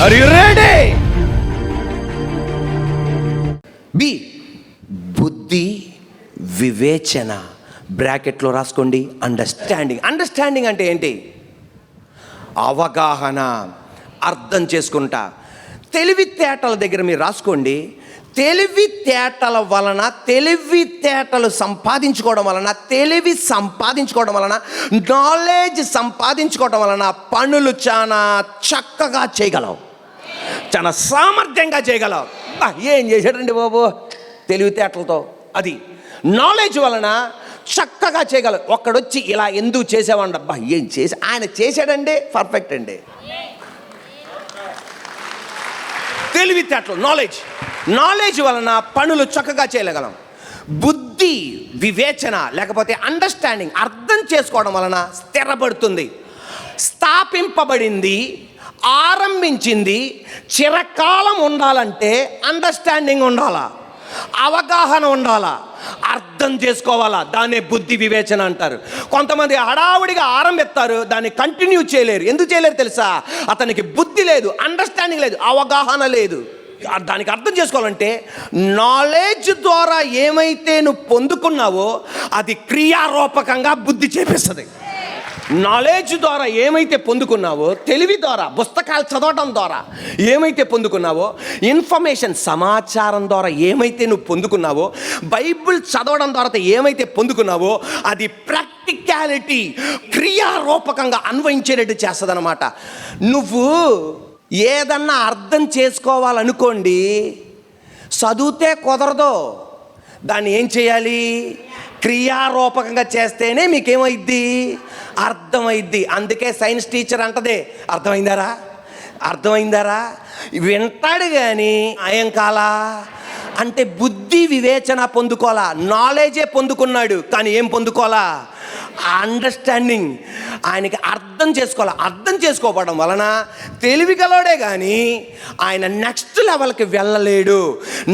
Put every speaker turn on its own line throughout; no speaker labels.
Are you ready? B, బుద్ధి వివేచన. బ్రాకెట్లో రాసుకోండి, అండర్స్టాండింగ్. అండర్స్టాండింగ్ అంటే ఏంటి? అవగాహన, అర్థం చేసుకుంటా. తెలివితేటల దగ్గర మీరు రాసుకోండి. తెలివితేటల వలన, తెలివితేటలు సంపాదించుకోవడం వలన, తెలివి సంపాదించుకోవడం వలన, నాలెడ్జ్ సంపాదించుకోవడం వలన పనులు చాలా చక్కగా చేయగలవు, చాలా సామర్థ్యంగా చేయగలవు. ఏం చేశాడండి బాబు తెలివితేటలతో? అది నాలెడ్జ్ వలన చక్కగా చేయగలవు. ఒక్కడొచ్చి ఇలా ఎందుకు చేసావండి, అబ్బా ఏం చేసి ఆయన చేశాడండి, పర్ఫెక్ట్ అండి. తెలివితేటలు, నాలెడ్జ్ వలన పనులు చక్కగా చేయగలం. బుద్ధి వివేచన లేకపోతే అండర్స్టాండింగ్, అర్థం చేసుకోవడం వలన స్థిరపడుతుంది, స్థాపింపబడింది, ఆరంభించింది. చిరకాలం ఉండాలంటే అండర్స్టాండింగ్ ఉండాలా, అవగాహన ఉండాలా, అర్థం చేసుకోవాలా. దాన్నే బుద్ధి వివేచన అంటారు. కొంతమంది హడావుడిగా ఆరంభిస్తారు, దాన్ని కంటిన్యూ చేయలేరు. ఎందుకు చేయలేరు తెలుసా? అతనికి బుద్ధి లేదు, అండర్స్టాండింగ్ లేదు, అవగాహన లేదు. దానికి అర్థం చేసుకోవాలంటే నాలెడ్జ్ ద్వారా ఏమైతే నువ్వు పొందుకున్నావో అది క్రియారూపకంగా బుద్ధి చేపిస్తుంది. నాలెడ్జ్ ద్వారా ఏమైతే పొందుకున్నావో, తెలివి ద్వారా, పుస్తకాలు చదవడం ద్వారా ఏమైతే పొందుకున్నావో, ఇన్ఫర్మేషన్ సమాచారం ద్వారా ఏమైతే నువ్వు పొందుకున్నావో, బైబిల్ చదవడం ద్వారా ఏమైతే పొందుకున్నావో అది ప్రాక్టికాలిటీ, క్రియారూపకంగా అన్వయించేటట్టు చేస్తుంది అన్నమాట. నువ్వు ఏదన్నా అర్థం చేసుకోవాలనుకోండి, చదివితే కుదరదు. దాన్ని ఏం చేయాలి? క్రియారూపకంగా చేస్తేనే మీకేమైద్ది? అర్థమైద్ది. అందుకే సైన్స్ టీచర్ అంటదే, అర్థమైందారా వింటాడు కానీ అయం కాలా అంటే బుద్ధి వివేచన పొందుకోవాలా. నాలెడ్జే పొందుకున్నాడు కానీ ఏం పొందుకోవాలా? అండర్స్టాండింగ్. ఆయనకి అర్థం చేసుకోవాలి. అర్థం చేసుకోవడం వలన తెలివిగలడే కానీ ఆయన నెక్స్ట్ లెవెల్కి వెళ్ళలేడు.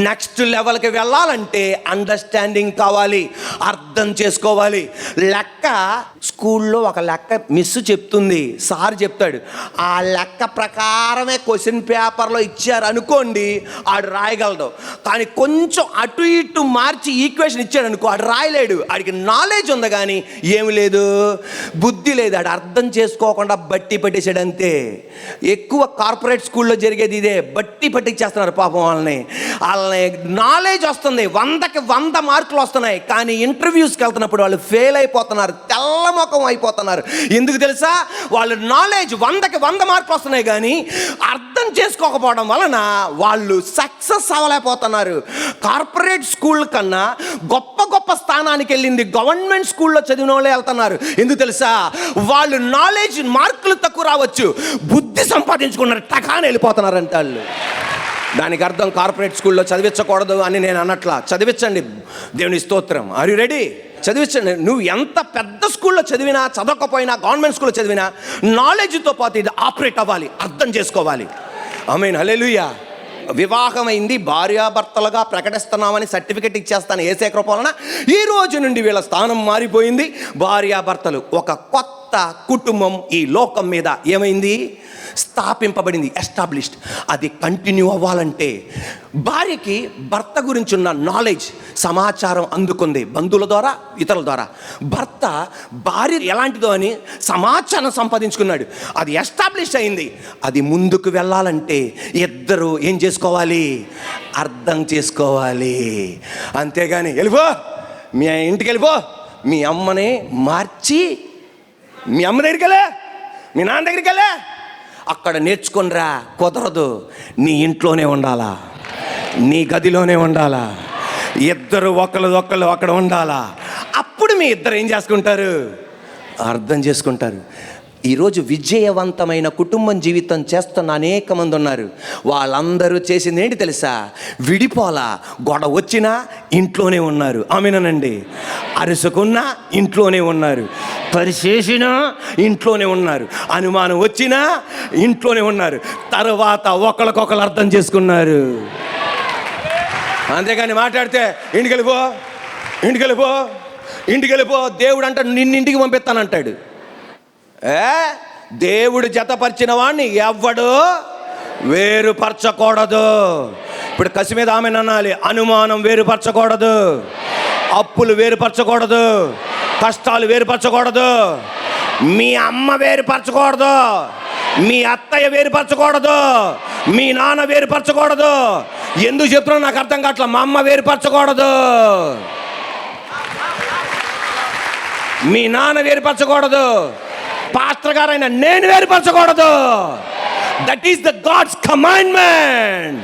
నెక్స్ట్ లెవెల్కి వెళ్ళాలంటే అండర్స్టాండింగ్ కావాలి, అర్థం చేసుకోవాలి. లెక్క స్కూల్లో ఒక లెక్క మిస్ చెప్తుంది, సార్ చెప్తాడు, ఆ లెక్క ప్రకారమే క్వశ్చన్ పేపర్లో ఇచ్చారు అనుకోండి, ఆడు రాయగలడు. కానీ కొంచెం అటు ఇటు మార్చి ఈక్వేషన్ ఇచ్చాడు అనుకో, ఆడు రాయలేడు. ఆడికి నాలెడ్జ్ ఉంది కానీ ఏమి లేదు, బుద్ధి లేదు. ఆడు అర్థం చేసుకోకుండా బట్టి పట్టేసాడు అంతే. ఎక్కువ కార్పొరేట్ స్కూల్లో జరిగేది ఇదే, బట్టి పట్టించేస్తున్నారు పాపం వాళ్ళని. నాలెడ్జ్ వస్తుంది, 100కి 100 మార్కులు వస్తున్నాయి, కానీ ఇంటర్వ్యూస్కి వెళ్తున్నప్పుడు వాళ్ళు ఫెయిల్ అయిపోతున్నారు, తెల్లముఖం అయిపోతున్నారు. ఎందుకు తెలుసా? వాళ్ళు నాలెడ్జ్ 100కి 100 మార్కులు వస్తున్నాయి కానీ అర్థం చేసుకోకపోవడం వలన వాళ్ళు సక్సెస్ అవ్వలేకపోతున్నారు. కార్పొరేట్ స్కూల్ కన్నా గొప్ప గొప్ప స్థానానికి వెళ్ళింది గవర్నమెంట్ స్కూల్లో చదివిన వాళ్ళే వెళ్తున్నారు. ఎందుకు తెలుసా? వాళ్ళు నాలెడ్జ్ మార్కులు తక్కువ రావచ్చు, బుద్ధి సంపాదించుకున్నారు, టకాని వెళ్ళిపోతున్నారు అంటే వాళ్ళు. దానికి అర్థం కార్పొరేట్ స్కూల్లో చదివించకూడదు అని నేను అన్నట్లా. చదివించండి, దేవుని స్తోత్రం. Are you ready? చదివించండి. నువ్వు ఎంత పెద్ద స్కూల్లో చదివినా, చదవకపోయినా, గవర్నమెంట్ స్కూల్లో చదివినా నాలెడ్జ్తో పాటు ఇది ఆపరేట్ అవ్వాలి, అర్థం చేసుకోవాలి. ఆమేన్, హల్లెలూయా. వివాహమైంది, భార్యాభర్తలుగా ప్రకటిస్తున్నామని సర్టిఫికెట్ ఇచ్చేస్తాను యేసే కృప వలన. ఈ రోజు నుండి వీళ్ళ స్థానం మారిపోయింది. భార్యాభర్తలు ఒక కొత్త కుటుంబం ఈ లోకం మీద ఏమైంది? స్థాపింపబడింది, ఎస్టాబ్లిష్డ్. అది కంటిన్యూ అవ్వాలంటే భార్యకి భర్త గురించి ఉన్న నాలెడ్జ్, సమాచారం అందుకుంది బంధువుల ద్వారా, ఇతరుల ద్వారా. భర్త భార్య ఎలాంటిదో అని సమాచారం సంపాదించుకున్నాడు, అది ఎస్టాబ్లిష్ అయింది. అది ముందుకు వెళ్ళాలంటే ఇద్దరు ఏం చేసుకోవాలి? అర్థం చేసుకోవాలి. అంతేగాని వెళ్ళిపో, మీ ఇంటికి వెళ్ళిపో, మీ అమ్మని మార్చి మీ అమ్మ దగ్గరికి వెళ్ళే, మీ నాన్న దగ్గరికి వెళ్ళే, అక్కడ నేర్చుకునిరా. కుదరదు. నీ ఇంట్లోనే ఉండాలా, నీ గదిలోనే ఉండాలా, ఇద్దరు ఒకళ్ళు అక్కడ ఉండాలా. అప్పుడు మీ ఇద్దరు ఏం చేసుకుంటారు? అర్థం చేసుకుంటారు. ఈరోజు విజయవంతమైన కుటుంబం జీవితం చేస్తున్న అనేక మంది ఉన్నారు. వాళ్ళందరూ చేసింది ఏంటి తెలుసా? విడిపోలా, గొడవ వచ్చినా ఇంట్లోనే ఉన్నారు. ఆమేనండి. అరుసుకున్నా ఇంట్లోనే ఉన్నారు, పరిచేసినా ఇంట్లోనే ఉన్నారు, అనుమానం వచ్చినా ఇంట్లోనే ఉన్నారు. తర్వాత ఒకరికొకరు అర్థం చేసుకున్నారు. అంతేగాని మాట్లాడితే ఇంటికి వెళ్ళిపో దేవుడు అంటాడు, నిన్నింటికి పంపిస్తానంటాడు. దేవుడు జతపరిచిన వాడిని ఎవ్వడు వేరుపరచకూడదు. ఇప్పుడు కసి మీద ఆమె అనాలి. అనుమానం వేరుపరచకూడదు, అప్పులు వేరుపరచకూడదు, కష్టాలు వేరుపరచకూడదు, మీ అమ్మ వేరుపరచకూడదు, మీ అత్తయ్య వేరుపరచకూడదు, మీ నాన్న వేరుపరచకూడదు. ఎందుకు చెప్తున్నా నాకు అర్థం కావట్లా. మా అమ్మ వేరుపరచకూడదు, మీ నాన్న వేరుపరచకూడదు, పాస్టర్ గారైనా నేను వేరుపరచకూడదు. That is the God's commandment.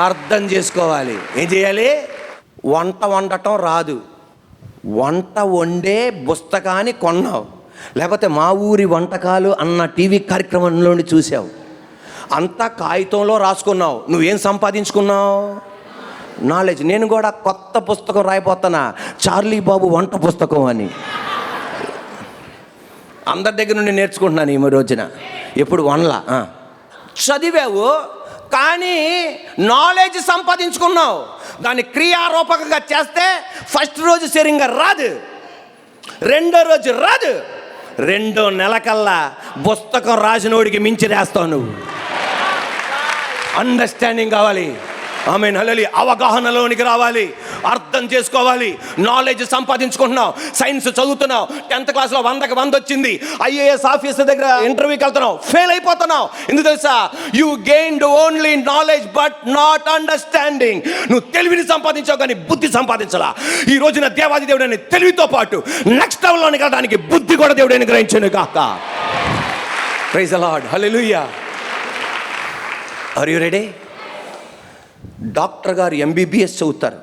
అర్థం చేసుకోవాలి. ఏం చేయాలి? వంట వండటం రాదు, వంట వండే పుస్తకాన్ని కొన్నావు, లేకపోతే మా ఊరి వంటకాలు అన్న టీవీ కార్యక్రమంలోని చూసావు, అంతా కాగితంలో రాసుకున్నావు. నువ్వేం సంపాదించుకున్నావు? నాలెడ్జ్. నేను కూడా కొత్త పుస్తకం రాయిపోతున్నా, చార్లీ బాబు వంట పుస్తకం అని. అందరి దగ్గర నుండి నేర్చుకుంటున్నాను ఈ రోజున. ఎప్పుడు వనలా చదివావు, కానీ నాలెడ్జ్ సంపాదించుకున్నావు. దాన్ని క్రియారూపకంగా చేస్తే ఫస్ట్ రోజు సరిగ్గా రాదు, రెండో రోజు రాదు, 2 నెలకల్లా పుస్తకం రాసినోడికి మించి రాస్తావు నువ్వు. అండర్స్టాండింగ్ కావాలి. ఆమేన్, హల్లెలూయా. అవగాహనలోనికి రావాలి, అర్థం చేసుకోవాలి. నాలెడ్జ్ సంపాదించుకుంటున్నావు, సైన్స్ చదువుతున్నావు, 10th క్లాస్లో 100కి 100 వచ్చింది, ఐఏఎస్ ఆఫీసర్ దగ్గర ఇంటర్వ్యూకి వెళ్తున్నావు, ఫెయిల్ అయిపోతున్నావు. ఎందుకు తెలుసా? You gained only knowledge but not understanding. నువ్వు తెలివిని సంపాదించావు కానీ బుద్ధి సంపాదించాలా. ఈ రోజున దేవాది దేవుడని తెలివితో పాటు నెక్స్ట్ లెవెల్లోనికి వెళ్ళడానికి బుద్ధి కూడా దేవుడని గ్రహించను గాక. Praise the Lord, hallelujah. Are you ready? Doctor గారు ఎంబీబీఎస్ చదువుతారు,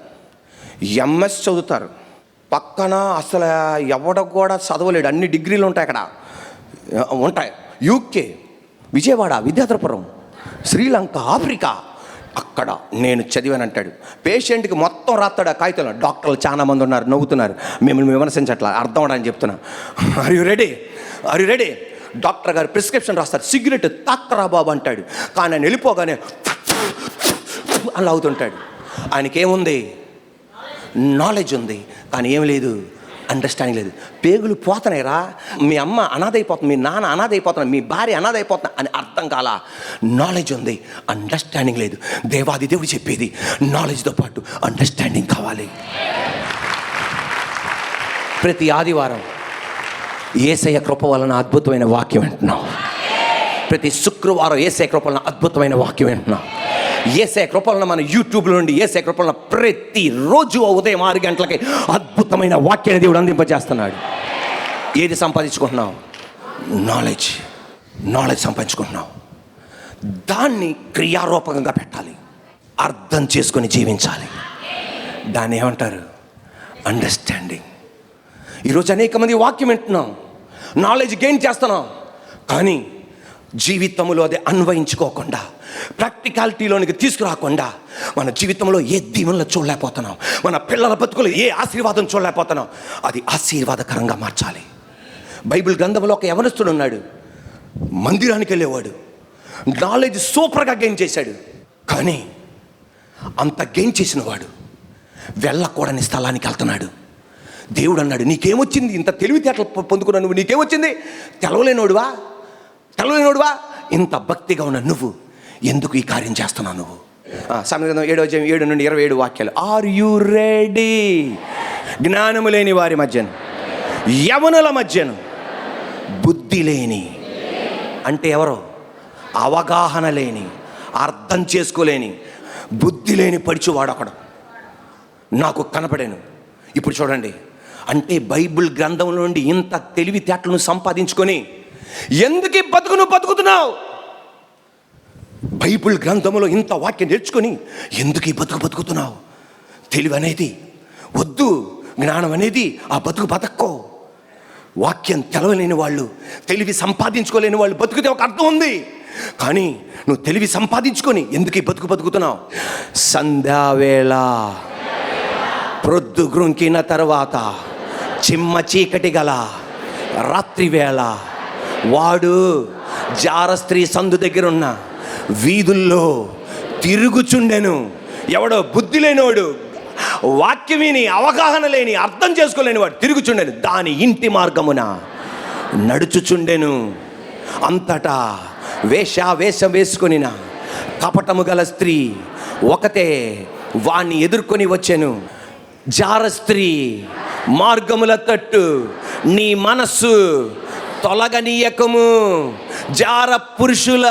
ఎంఎస్ చదువుతారు, పక్కన అసలు ఎవడ కూడా చదవలేడు, అన్ని డిగ్రీలు ఉంటాయి అక్కడ, ఉంటాయి. యూకే, విజయవాడ, విద్యాధరపురం, శ్రీలంక, ఆఫ్రికా, అక్కడ నేను చదివానంటాడు. పేషెంట్కి మొత్తం రాస్తాడు ఆ కాగితంలో. డాక్టర్లు చాలా మంది ఉన్నారు, నవ్వుతున్నారు, మిమ్మల్ని విమర్శించట్లా, అర్థం అవడానికి చెప్తున్నా. Are you ready? Are you ready? Doctor గారు ప్రిస్క్రిప్షన్ రాస్తారు, సిగరెట్ తాక్కరా బాబు అంటాడు, కానీ ఆయన వెళ్ళిపోగానే అలా అవుతుంటాడు. ఆయనకేముంది? నాలెడ్జ్ ఉంది, కానీ ఏం లేదు, అండర్స్టాండింగ్ లేదు. పేగులు పోతున్నాయిరా, మీ అమ్మ అనాథైపోతుంది, మీ నాన్న అనాథైపోతున్నా, మీ భార్య అనాథైపోతున్నా అని అర్థం కాలా. నాలెడ్జ్ ఉంది, అండర్స్టాండింగ్ లేదు. దేవాది దేవుడు చెప్పేది నాలెడ్జ్తో పాటు అండర్స్టాండింగ్ కావాలి. ప్రతి ఆదివారం యేసయ్య కృప వలన అద్భుతమైన వాక్యం వింటున్నాం. ప్రతి శుక్రవారం యేసయ్య కృప వలన అద్భుతమైన వాక్యం వింటున్నాం. యేసయ్య కృప వలన మన యూట్యూబ్ నుండి యేసయ్య కృప వలన ప్రతిరోజు ఉదయం 6 గంటలకి అద్భుతమైన వాక్యాన్ని దేవుడు అందింపజేస్తున్నాడు. ఏది సంపాదించుకుంటున్నావు? నాలెడ్జ్. నాలెడ్జ్ సంపాదించుకుంటున్నావు, దాన్ని క్రియారూపకంగా పెట్టాలి, అర్థం చేసుకొని జీవించాలి. దాన్ని ఏమంటారు? అండర్స్టాండింగ్. ఈరోజు అనేక మంది వాక్యం వింటున్నాం, నాలెడ్జ్ గెయిన్ చేస్తున్నాం, కానీ జీవితంలో అది అన్వయించుకోకుండా, ప్రాక్టికాలిటీలోనికి తీసుకురాకుండా మన జీవితంలో ఏ దీవెనలు చూడలేకపోతున్నాం, మన పిల్లల బతుకులు ఏ ఆశీర్వాదం చూడలేకపోతున్నాం. అది ఆశీర్వాదకరంగా మార్చాలి. బైబిల్ గ్రంథంలో ఒక యవనస్తుడు ఉన్నాడు, మందిరానికి వెళ్ళేవాడు, నాలెడ్జ్ సూపర్గా గెయిన్ చేశాడు, కానీ అంత గెయిన్ చేసిన వాడు వెళ్ళకూడని స్థలానికి వెళ్తున్నాడు. దేవుడు అన్నాడు, నీకేమొచ్చింది? ఇంత తెలివితేటలు పొందుకున్నావు నువ్వు, నీకేమొచ్చింది? తెలవలేనోడువా, ఇంత భక్తిగా ఉన్న నువ్వు ఎందుకు ఈ కార్యం చేస్తున్నావు నువ్వు? సమగ్రంథం 7 నుండి 27 వాక్యాలు. Are you ready? జ్ఞానము లేని వారి మధ్యను, యవనుల మధ్యను, బుద్ధి లేని అంటే ఎవరో? అవగాహన లేని, అర్థం చేసుకోలేని, బుద్ధి లేని పడిచువాడు ఒకడు నాకు కనపడాను. ఇప్పుడు చూడండి, అంటే బైబిల్ గ్రంథం నుండి ఇంత తెలివితేటలను సంపాదించుకొని ఎందుకు బతుకుతున్నావు? బైబిల్ గ్రంథంలో ఇంత వాక్యం నేర్చుకొని ఎందుకు బతుకుతున్నావు? తెలివి అనేది వద్దు, జ్ఞానం అనేది ఆ బతుక్కో. వాక్యం తెలవలేని వాళ్ళు, తెలివి సంపాదించుకోలేని వాళ్ళు బతుకుతే ఒక అర్థం ఉంది, కానీ నువ్వు తెలివి సంపాదించుకొని ఎందుకు బతుకుతున్నావు? సంధ్యావేళ ప్రొద్దు గ్రుంకిన తర్వాత చిమ్మ చీకటి గల రాత్రి వేళ వాడు జార స్త్రీ సందు దగ్గరున్న వీధుల్లో తిరుగుచుండెను. ఎవడో బుద్ధి లేనివాడు, వాక్యం విని అవగాహన లేని, అర్థం చేసుకోలేని వాడు తిరుగుచుండెను. దాని ఇంటి మార్గమున నడుచుచుండెను. అంతటా వేషం వేసుకొనిన కపటము గల స్త్రీ ఒకతే వాణ్ణి ఎదుర్కొని వచ్చెను. జార స్త్రీ మార్గముల తట్టు నీ మనస్సు తొలగనీయకము. జార పురుషుల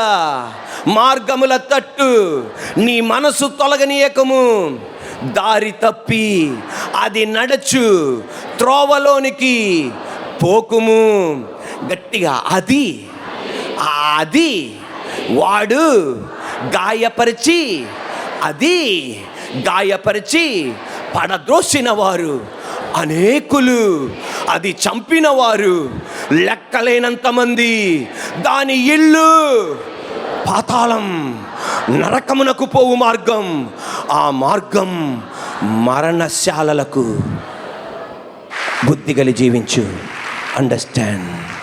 మార్గముల తట్టు నీ మనసు తొలగనీయకము. దారి తప్పి అది నడచు త్రోవలోనికి పోకుము. గట్టిగా అది వాడు గాయపరిచి పడద్రోసిన వారు అనేకులు, అది చంపిన వారు లెక్కలేనంత మంది. దాని ఇల్లు పాతాళం, నరకమునకు పోవు మార్గం. ఆ మార్గం మరణశాలలకు. బుద్ధి కలిగి జీవించు. అండర్స్టాండ్.